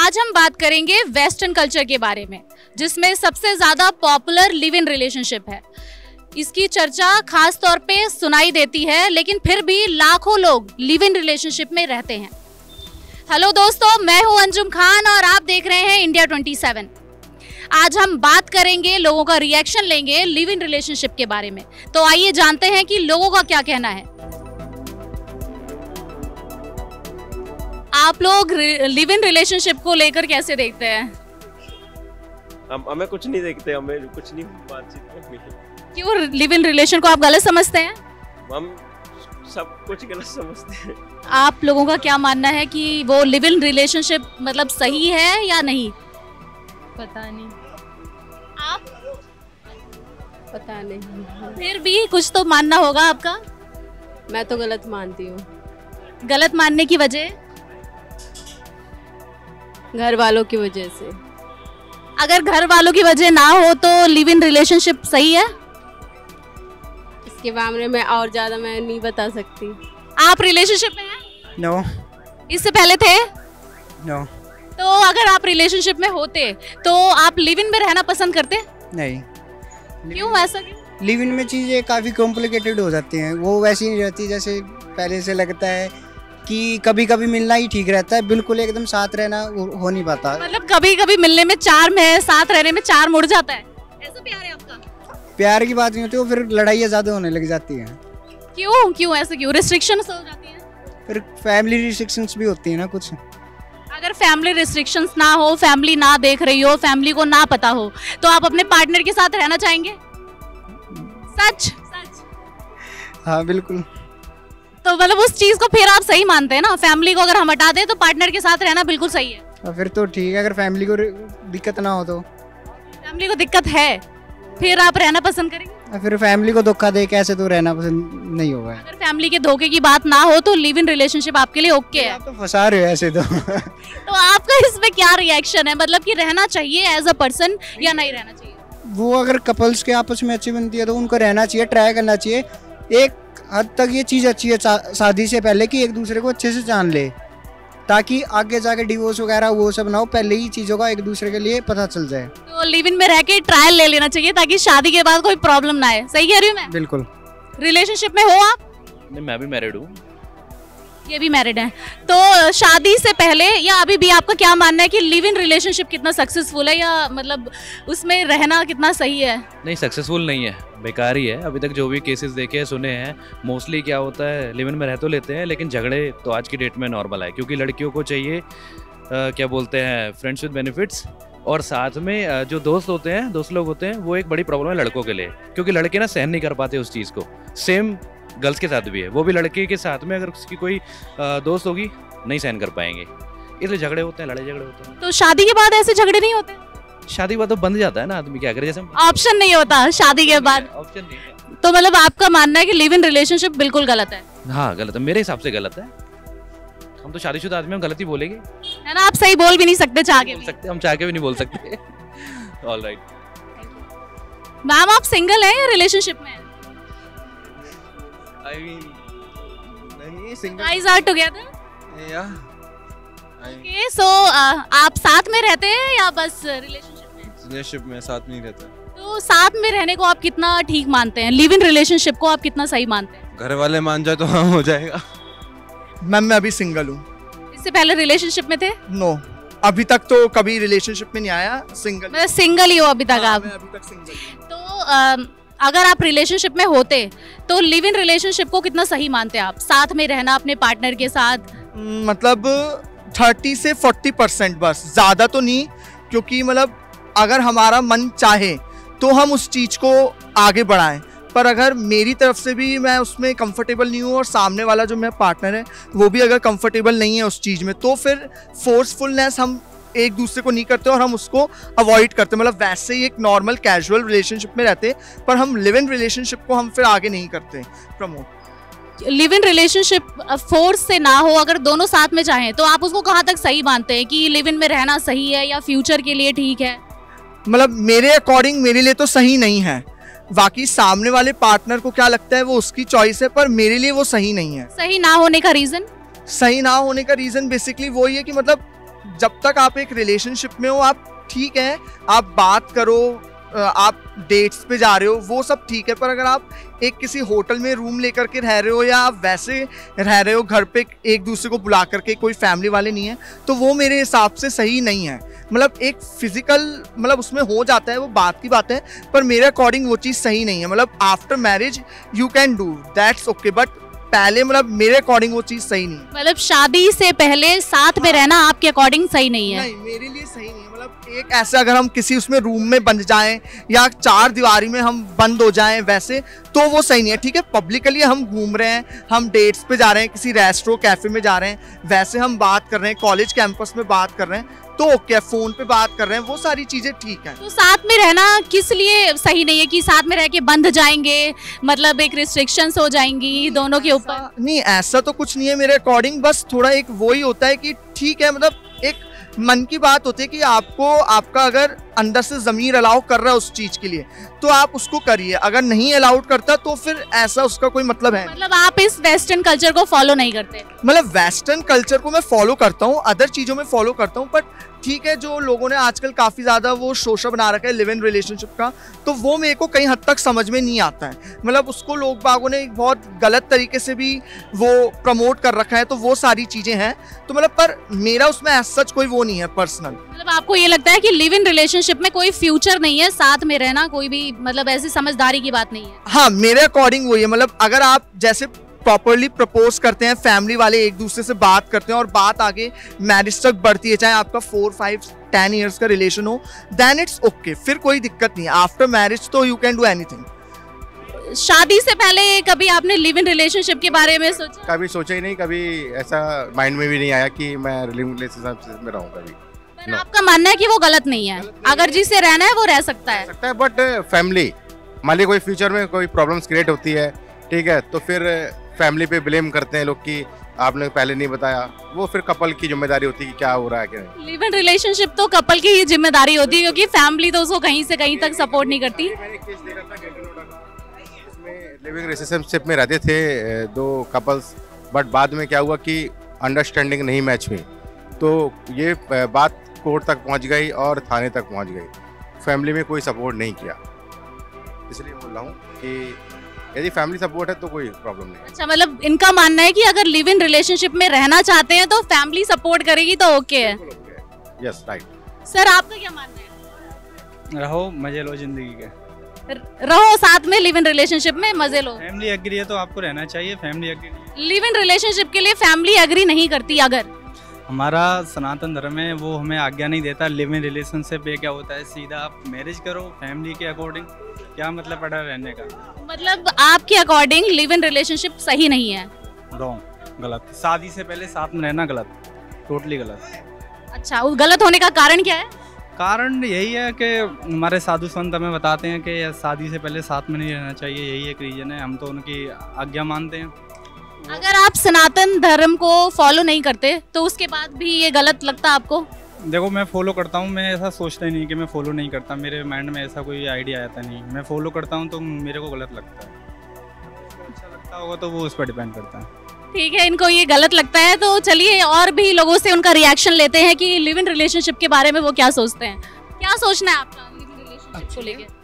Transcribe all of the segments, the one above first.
आज हम बात करेंगे वेस्टर्न कल्चर के बारे में, जिसमें सबसे ज्यादा पॉपुलर लिव इन रिलेशनशिप है। इसकी चर्चा खास तौर पे सुनाई देती है, लेकिन फिर भी लाखों लोग लिव इन रिलेशनशिप में रहते हैं। हेलो दोस्तों, मैं हूं अंजुम खान और आप देख रहे हैं इंडिया 27। आज हम बात करेंगे, लोगों का रिएक्शन लेंगे लिव इन रिलेशनशिप के बारे में। तो आइए जानते हैं कि लोगों का क्या कहना है। आप लोग लिव इन रिलेशनशिप को लेकर कैसे देखते हैं? हमें कुछ नहीं देखते, हमें कुछ नहीं बातचीत करनी। क्यों लिव इन रिलेशन को आप गलत समझते हैं? हम सब कुछ गलत समझते हैं। आप लोगों का क्या मानना है कि वो लिव इन रिलेशनशिप मतलब सही है या नहीं? पता नहीं। आप? पता नहीं। फिर भी कुछ तो मानना होगा आपका। मैं तो गलत मानती हूँ। गलत मानने की वजह? घर वालों की वजह से। अगर घर वालों की वजह ना हो तो लिव इन रिलेशनशिप सही है? इसके मामले में और ज्यादा मैं नहीं बता सकती। आप रिलेशनशिप में हैं? नो। इससे पहले थे? नो। तो अगर आप रिलेशनशिप में होते तो आप लिव इन में रहना पसंद करते? नहीं। क्यों, ऐसा क्यों? लिव इन में चीज़ें काफ़ी कॉम्प्लिकेटेड हो जाती हैं, वो वैसी नहीं रहती जैसे पहले से लगता है कि कभी कभी मिलना ही ठीक रहता है। बिल्कुल एकदम साथ रहना हो नहीं पाता। मतलब कभी कभी मिलने में चार्म है, साथ रहने में चार्म उड़ जाता है। ऐसा प्यार है आपका? प्यार की बात नहीं होती, वो फिर लड़ाइयाँ ज़्यादा होने लग जाती हैं। क्यों क्यों ऐसा क्यों? रिस्ट्रिक्शंस हो जाती हैं? फिर फैमिली रिस्ट्रिक्शंस भी होती हैं ना कुछ। अगर फैमिली रिस्ट्रिक्शंस ना हो, फैमिली ना देख रही हो, फैमिली को ना पता हो, तो आप अपने पार्टनर के साथ रहना चाहेंगे? सच सच? हाँ बिल्कुल। तो मतलब उस चीज को फिर आप सही मानते हैं ना? फैमिली को अगर हम हटा दें तो पार्टनर के साथ रहना बिल्कुल सही है। और फिर तो ठीक है, अगर फैमिली को दिक्कत ना हो तो। फैमिली को दिक्कत है फिर आप रहना पसंद करेंगे? और फिर फैमिली को धोखा दे कैसे तो रहना पसंद नहीं होगा। अगर फैमिली के धोखे की बात ना हो तो लिव इन रिलेशनशिप आपके लिए ओके है? आप तो फंसा रहे हो ऐसे तो। तो आपका इसमें क्या रिएक्शन है? मतलब कि रहना चाहिए एज अ पर्सन या नहीं रहना चाहिए? वो अगर कपल्स के आपस में अच्छी बनती है तो उनको रहना चाहिए, ट्राई करना चाहिए। एक हद तक ये चीज़ अच्छी है शादी से पहले कि एक दूसरे को अच्छे से जान ले, ताकि आगे जाके डिवोर्स वगैरह वो सब ना हो, पहले ही चीज़ों का एक दूसरे के लिए पता चल जाए। तो लिव इन में रह के ट्रायल ले लेना चाहिए ताकि शादी के बाद कोई प्रॉब्लम ना आए। सही कह रही हूँ मैं? बिल्कुल। रिलेशनशिप में हो आप? नहीं, मैं भी मैरिड हूँ। ये भी मैरिड है। तो शादी से पहले या अभी भी आपका क्या मानना है कि लिव इन रिलेशनशिप कितना सक्सेसफुल है, या मतलब उसमें रहना कितना सही है? नहीं, सक्सेसफुल नहीं है, बेकार ही है। अभी तक जो भी केसेस देखे हैं, सुने हैं, मोस्टली क्या होता है, लिव इन में रह तो लेते हैं लेकिन झगड़े तो आज की डेट में नॉर्मल है, क्योंकि लड़कियों को चाहिए क्या बोलते हैं, फ्रेंड्स विद बेनिफिट्स। और साथ में जो दोस्त होते हैं, दोस्त लोग होते हैं, वो एक बड़ी प्रॉब्लम है लड़कों के लिए, क्योंकि लड़के ना सहन नहीं कर पाते उस चीज़ को। सेम गर्ल्स के साथ भी है, वो भी लड़के के साथ में अगर उसकी कोई दोस्त होगी नहीं सहन कर पाएंगे, इसलिए झगड़े होते हैं, लड़ाई झगड़े होते हैं। तो शादी के बाद ऐसे झगड़े नहीं होते? शादी के बाद तो बंद जाता है ना, आदमी क्या करे, जैसे ऑप्शन नहीं होता शादी के बाद? ऑप्शन नहीं है। तो मतलब आपका मानना है कि लिव इन रिलेशनशिप बिल्कुल गलत है? हाँ गलत है, मेरे हिसाब से गलत है। हम तो शादीशुदा आदमी, हम गलत ही बोलेंगे, है ना? आप सही बोल भी नहीं सकते चाह के बोल भी। सकते, हम चाह के भी नहीं बोल सकते। All right. मैम, आप सिंगल हैं या रिलेशनशिप में हैं? I mean, नहीं single. Guys are together? Yeah. Okay, so आप साथ में रहते हैं या बस रिलेशनशिप में? रिलेशनशिप में साथ में ही रहता है। तो साथ में रहने को आप कितना ठीक मानते हैं? लिव इन रिलेशनशिप को आप कितना सही मानते हैं? घर वाले मान जाए तो हाँ हो जाएगा। मैम मैं अभी सिंगल हूँ। इससे पहले रिलेशनशिप में थे? नो, अभी तक तो कभी रिलेशनशिप में नहीं आया, सिंगल। मतलब सिंगल ही हो अभी तक आप? मैं अभी तक सिंगल। तो अगर आप रिलेशनशिप में होते तो लिव इन रिलेशनशिप को कितना सही मानते हैं आप? साथ में रहना अपने पार्टनर के साथ? मतलब 30 से 40% बस, ज़्यादा तो नहीं, क्योंकि मतलब अगर हमारा मन चाहे तो हम उस चीज़ को आगे बढ़ाएं, पर अगर मेरी तरफ से भी मैं उसमें कंफर्टेबल नहीं हूँ और सामने वाला जो मेरा पार्टनर है वो भी अगर कंफर्टेबल नहीं है उस चीज़ में, तो फिर फोर्सफुलनेस हम एक दूसरे को नहीं करते और हम उसको अवॉइड करते। मतलब वैसे ही एक नॉर्मल कैजुअल रिलेशनशिप में रहते, पर हम लिव इन रिलेशनशिप को हम फिर आगे नहीं करते promote. Live in relationship force से ना हो, अगर दोनों साथ में चाहें, तो आप उसको कहाँ तक सही मानते हैं कि लिव इन में रहना सही है या फ्यूचर के लिए ठीक है? मतलब मेरे अकॉर्डिंग मेरे लिए तो सही नहीं है, बाकी सामने वाले पार्टनर को क्या लगता है वो उसकी चॉइस है, पर मेरे लिए वो सही नहीं है। सही ना होने का रीजन? सही ना होने का रीजन बेसिकली वही है कि मतलब जब तक आप एक रिलेशनशिप में हो आप ठीक है, आप बात करो, आप डेट्स पे जा रहे हो, वो सब ठीक है। पर अगर आप एक किसी होटल में रूम लेकर के रह रहे हो या आप वैसे रह रहे हो घर पे एक दूसरे को बुला करके, कोई फैमिली वाले नहीं है, तो वो मेरे हिसाब से सही नहीं है। मतलब एक फिजिकल मतलब उसमें हो जाता है, वो बात की बात है, पर मेरे अकॉर्डिंग वो चीज़ सही नहीं है। मतलब after marriage you can do that's okay, but पहले मतलब मेरे अकॉर्डिंग वो चीज़ सही नहीं है। मतलब शादी से पहले साथ में रहना आपके अकॉर्डिंग सही नहीं है? नहीं, मेरे लिए सही नहीं है। मतलब एक ऐसे अगर हम किसी उसमें रूम में बंद जाएं या चार दीवारी में हम बंद हो जाएं वैसे, तो वो सही नहीं है। ठीक है, पब्लिकली हम घूम रहे हैं, हम डेट्स पे जा रहे हैं, किसी रेस्टोरेंट कैफे में जा रहे हैं, वैसे हम बात कर रहे हैं, कॉलेज कैंपस में बात कर रहे हैं, तो ओके, फोन पे बात कर रहे हैं, वो सारी चीजें ठीक है। तो साथ में रहना किस लिए सही नहीं है कि साथ में रह के बंध जाएंगे, मतलब एक रिस्ट्रिक्शंस हो जाएंगी दोनों के ऊपर? नहीं, ऐसा तो कुछ नहीं है मेरे अकॉर्डिंग, बस थोड़ा एक वो ही होता है कि ठीक है, मतलब एक मन की बात होती है कि आपको आपका अगर अंदर से ज़मीर अलाउ कर रहा है उस चीज़ के लिए तो आप उसको करिए, अगर नहीं अलाउड करता तो फिर ऐसा उसका कोई मतलब है। मतलब आप इस वेस्टर्न कल्चर को फॉलो नहीं करते? मतलब वेस्टर्न कल्चर को मैं फॉलो करता हूँ, अदर चीज़ों में फॉलो करता हूँ, बट ठीक है, जो लोगों ने आजकल काफ़ी ज़्यादा वो शोशा बना रखा है लिव इन रिलेशनशिप का, तो वो मेरे को कहीं हद तक समझ में नहीं आता है। मतलब उसको लोग बागों ने बहुत गलत तरीके से भी वो प्रमोट कर रखा है, तो वो सारी चीज़ें हैं। तो मतलब पर मेरा उसमें एज सच कोई वो नहीं है पर्सनल। मतलब आपको ये लगता है कि लिव इन रिलेशनशिप में कोई फ्यूचर नहीं है, साथ में रहना कोई भी मतलब ऐसी समझदारी की बात नहीं है? हाँ, मेरे अकॉर्डिंग वही है। मतलब अगर आप जैसे प्रॉपरली प्रपोज करते हैं, फैमिली वाले एक दूसरे से बात करते हैं और बात आगे मैरिज तक बढ़ती है, चाहे आपका 4, 5, 10 ईयर्स का रिलेशन हो, देन इट्स ओके, फिर कोई दिक्कत नहीं है। आफ्टर मैरिज तो यू कैन डू एनीथिंग। शादी से पहले कभी आपने लिव इन रिलेशनशिप के बारे में सोचा? कभी सोचा ही नहीं, कभी ऐसा माइंड में भी नहीं आया कि मैं रिलेशनशिप में रहूं कभी। पर आपका मानना है कि वो गलत नहीं है, अगर जिससे रहना है वो रह सकता है? बट फैमिली मान ली कोई फ्यूचर में कोई प्रॉब्लम्स क्रिएट होती है, ठीक है, तो फिर फैमिली पे ब्लेम करते हैं लोग कि आपने पहले नहीं बताया। वो फिर कपल की जिम्मेदारी होती है कि क्या हो रहा है क्या नहीं। लिव इन रिलेशनशिप तो कपल की ही जिम्मेदारी होती है, क्योंकि फैमिली तो उसको कहीं से कहीं तक सपोर्ट नहीं करती। मैंने एक केस देखा था इसमें लिविंग रिलेशनशिप में रहते थे 2 कपल्स, बट बाद में क्या हुआ कि अंडरस्टैंडिंग नहीं मैच हुई, तो ये बात कोर्ट तक पहुंच गई और थाने तक पहुंच गई। फैमिली में कोई सपोर्ट नहीं किया, इसलिए बोल रहा हूँ कि यदि फैमिली सपोर्ट है तो कोई प्रॉब्लम नहीं। अच्छा, मतलब इनका मानना है कि अगर लिव इन रिलेशनशिप में रहना चाहते हैं तो फैमिली सपोर्ट करेगी तो ओके है? Yes, right. सर, आपका क्या मानना है? रहो, मजे लो जिंदगी के, रहो साथ में, लिव इन रिलेशनशिप में मजे लो। फैमिली एग्री है तो आपको रहना चाहिए, फैमिली एग्री नहीं। लिव इन रिलेशनशिप के लिए फैमिली एग्री नहीं करती, अगर हमारा सनातन धर्म है वो हमें आज्ञा नहीं देता लिव इन रिलेशनशिप। ये क्या होता है, सीधा आप मैरिज करो फैमिली के अकॉर्डिंग, क्या मतलब पड़ा रहने का? मतलब आपके अकॉर्डिंग लिव इन रिलेशनशिप सही नहीं है? रॉन्ग, गलत। शादी से पहले साथ में रहना गलत, टोटली गलत। अच्छा, उस गलत होने का कारण क्या है? कारण यही है कि हमारे साधु संत हमें बताते हैं कि शादी से पहले साथ में नहीं रहना चाहिए, यही एक रीज़न है। हम तो उनकी आज्ञा मानते हैं। अगर आप सनातन धर्म को फॉलो नहीं करते तो उसके बाद भी ये गलत लगता आपको? देखो, मैं फॉलो करता हूँ, मैं ऐसा सोचता ही नहीं कि मैं फॉलो नहीं करता, मेरे माइंड में ऐसा कोई आइडिया आता नहीं। मैं फॉलो करता हूँ तो मेरे को गलत लगता है, अच्छा लगता होगा तो वो उस पर डिपेंड करता है। ठीक है, इनको ये गलत लगता है, तो चलिए और भी लोगों से उनका रिएक्शन लेते हैं कि लिव इन रिलेशनशिप के बारे में वो क्या सोचते हैं। क्या सोचना है आपका लिव इन रिलेशनशिप को लेके?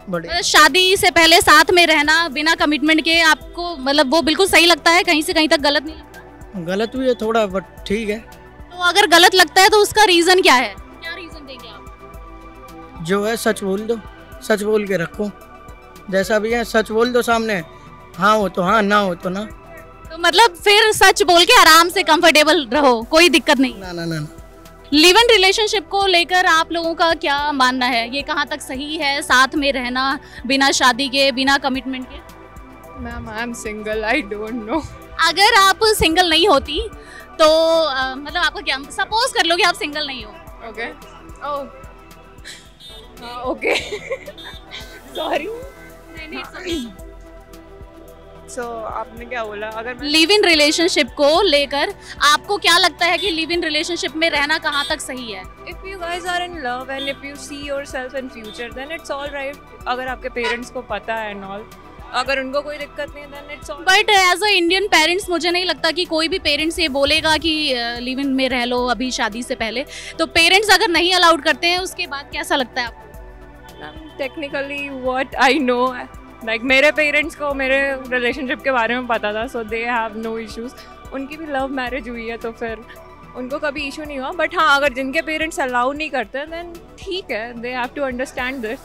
मतलब शादी से पहले साथ में रहना बिना कमिटमेंट के आपको मतलब वो बिल्कुल सही लगता है, कहीं से कहीं तक गलत नहीं लगता? गलत भी है थोड़ा, बट ठीक है। तो अगर गलत लगता है तो उसका रीजन क्या है, क्या रीजन देंगे आप? जो है सच बोल दो, सच बोल के रखो, जैसा भी है सच बोल दो सामने, हाँ हो तो हाँ, ना हो तो ना। तो मतलब फिर सच बोल के आराम से कंफर्टेबल रहो, कोई दिक्कत नहीं? ना ना ना। लिव इन रिलेशनशिप को लेकर आप लोगों का क्या मानना है, ये कहाँ तक सही है, साथ में रहना बिना शादी के, बिना कमिटमेंट के? Ma'am, I am single, I don't know. अगर आप सिंगल नहीं होती तो मतलब आपको क्या, सपोज कर लो कि आप सिंगल नहीं हो, ओके, ओके, सॉरी। सो आपने क्या बोला? अगर लिव इन रिलेशनशिप को लेकर आपको क्या लगता है कि लिव इन रिलेशनशिप में रहना कहाँ तक सही है? If you guys are in love and if you see yourself in future, then it's all right. अगर आपके पेरेंट्स को पता है and all, अगर उनको कोई दिक्कत नहीं है then it's all. But as a Indian parents मुझे नहीं लगता कि कोई भी पेरेंट्स ये बोलेगा कि लिव इन में रह लो अभी शादी से पहले। तो पेरेंट्स अगर नहीं अलाउड करते हैं उसके बाद कैसा लगता है आपको? Technically what I know, like मेरे पेरेंट्स को मेरे रिलेशनशिप के बारे में पता था, सो दे हैव नो इश्यूज। उनकी भी लव मैरिज हुई है तो फिर उनको कभी इशू नहीं हुआ। बट हाँ, अगर जिनके पेरेंट्स अलाउ नहीं करते देन ठीक है, they have to understand this,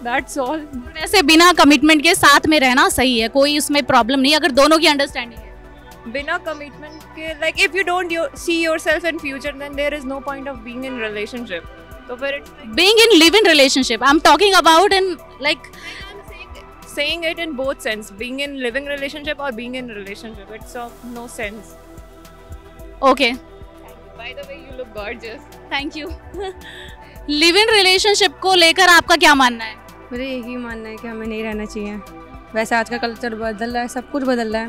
that's all. वैसे बिना कमिटमेंट के साथ में रहना सही है, कोई उसमें प्रॉब्लम नहीं अगर दोनों की अंडरस्टैंडिंग है। बिना कमिटमेंट के, like if you don't see yourself in future then there is no point of being in relationship. तो फिर it's being in live in relationship, I am talking about in like saying it in both sense, being in living relationship or being in relationship, it's of no sense. Okay, By the way, you look gorgeous. Thank you. Live in relationship को लेकर आपका क्या मानना है? मेरा यही मानना है कि हमें नहीं रहना चाहिए। वैसे आज का कल्चर बदल रहा है, सब कुछ बदल रहा है,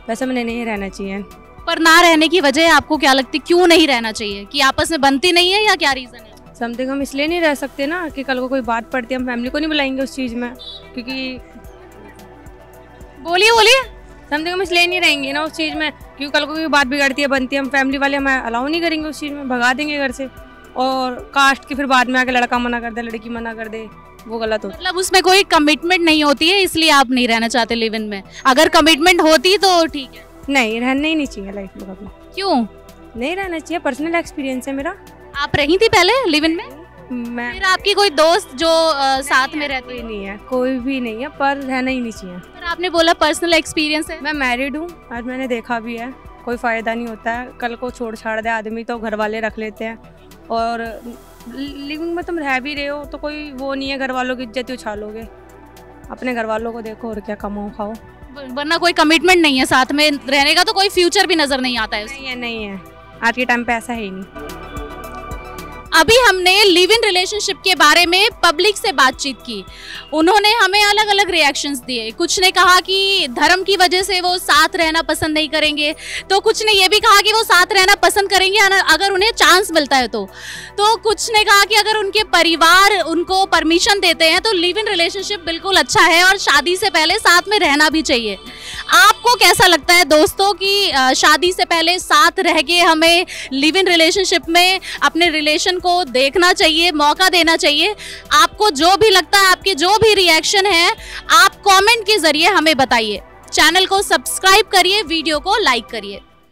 वैसे हमें नहीं रहना चाहिए। पर ना रहने की वजह आपको क्या लगती, क्यों नहीं रहना चाहिए? कि आपस में बनती नहीं है या क्या रीजन है? समथिंग हम इसलिए नहीं रह सकते ना कि कल को कोई बात पड़ती है, हम फैमिली को नहीं बुलाएंगे उस चीज़ में, क्योंकि बोलिए बोलिए। समथिंग हम इसलिए नहीं रहेंगे ना उस चीज़ में, क्योंकि कल को कोई बात बिगड़ती है, बनती है, हम फैमिली वाले हमें अलाउ नहीं करेंगे उस चीज़ में, भगा देंगे घर से। और कास्ट की फिर बाद में आके लड़का मना कर दे, लड़की मना कर दे, वो गलत होता है। मतलब उसमें कोई कमिटमेंट नहीं होती है इसलिए आप नहीं रहना चाहते लिव इन में? अगर कमिटमेंट होती तो ठीक है। नहीं, रहना ही नहीं चाहिए लाइफ में कभी। क्यों नहीं रहना चाहिए? पर्सनल एक्सपीरियंस है मेरा। आप रही थी पहले लिव इन में? मैं फिर आपकी कोई दोस्त जो साथ में रहती है? नहीं है, कोई भी नहीं है, पर रहना ही नहीं चाहिए। पर आपने बोला पर्सनल एक्सपीरियंस है। मैं मैरिड हूँ, आज मैंने देखा भी है, कोई फ़ायदा नहीं होता है। कल को छोड़ छाड़ दे आदमी तो घर वाले रख लेते हैं, और लिविंग में तुम रह भी रहे हो तो कोई वो नहीं है घर वालों की इज्जत उछालोगे। अपने घर वालों को देखो और क्या, कमाओ खाओ। वरना कोई कमिटमेंट नहीं है, साथ में रहने का तो कोई फ्यूचर भी नजर नहीं आता है। नहीं है, आज के टाइम पे ऐसा है ही नहीं। अभी हमने लिव इन रिलेशनशिप के बारे में पब्लिक से बातचीत की, उन्होंने हमें अलग अलग रिएक्शंस दिए। कुछ ने कहा कि धर्म की वजह से वो साथ रहना पसंद नहीं करेंगे, तो कुछ ने ये भी कहा कि वो साथ रहना पसंद करेंगे अगर उन्हें चांस मिलता है तो कुछ ने कहा कि अगर उनके परिवार उनको परमिशन देते हैं तो लिव इन रिलेशनशिप बिल्कुल अच्छा है और शादी से पहले साथ में रहना भी चाहिए। आपको कैसा लगता है दोस्तों कि शादी से पहले साथ रह के हमें लिव इन रिलेशनशिप में अपने रिलेशन को देखना चाहिए, मौका देना चाहिए? आपको जो भी लगता है, आपके जो भी रिएक्शन है, आप कमेंट के जरिए हमें बताइए। चैनल को सब्सक्राइब करिए, वीडियो को लाइक करिए।